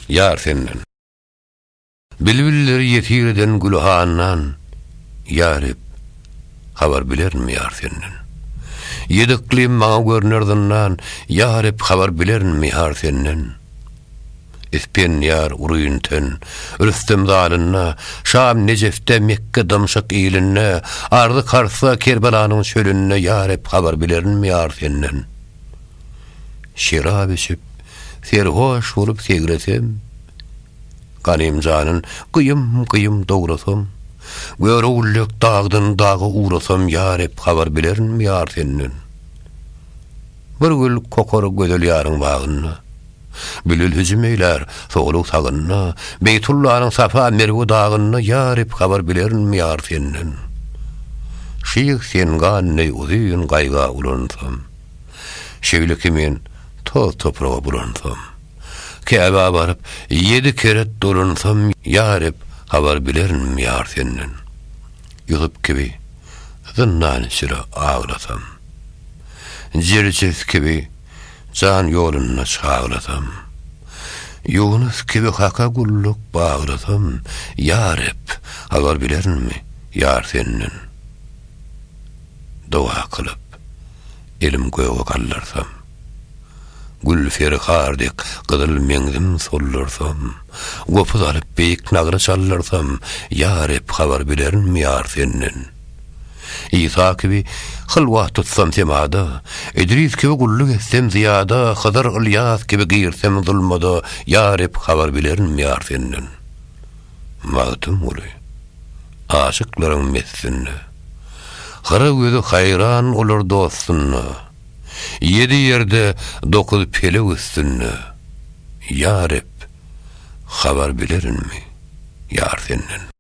Yar senden. Bilbilleri yetirden gülhannan, yarip, habar bilermi yar senden? Yediklim mağa görnerdinnan, yarip, habar bilermi yar senden? İspen yar uruyunten, Rüstem dalınna, Şam Necef'te Mekke damşak ilinne, ardı karsa Kerbala'nın çölünne, yarip, habar bilermi yar senden? Şirab içip, serhoş olup segresem, ganim canın kıyım doğrasam, göre ulluk dağdın dağı uğrasam, yarip, habar bilermi yar senden? Bir gül kokoru gödül yarın bağınna, bülül hüzümeyler soğuluk sağınna, Beytullah'ın safa mervu dağınna, yarip, habar bilermi yar senden? Şeyh sen ganney uzuyun gayga ulansam, şevli kimin toz toprağa bulansam, Kâba barıp 7 kere dolansam, yarip, habar bilermi yar senden? Yutup gibi zınnan içire ağlasam, Circiz gibi can yoluna çağlasam, Yunus gibi haka gulluk bağlasam, yarip, habar bilermi yar senden? Dua kılıp elim göğe kallarsam, gül ferhardik kızıl mengdim sollarsam, gopuz alıp beyik nagra çallarsam, yarip, habar bilermi yar senden? İsa gibi hılva tutsam semada, İdris gibi gulluk etsem ziyada, Hızır İlyas gibi girsem zulmada, yarip, habar bilermi yar senden? Mağdum ulu, aşıkların messinne, Hıra gözü hayran olur dostunna, 7 yerde 9 pele üstünne, yarip, habar bilermi yar senden?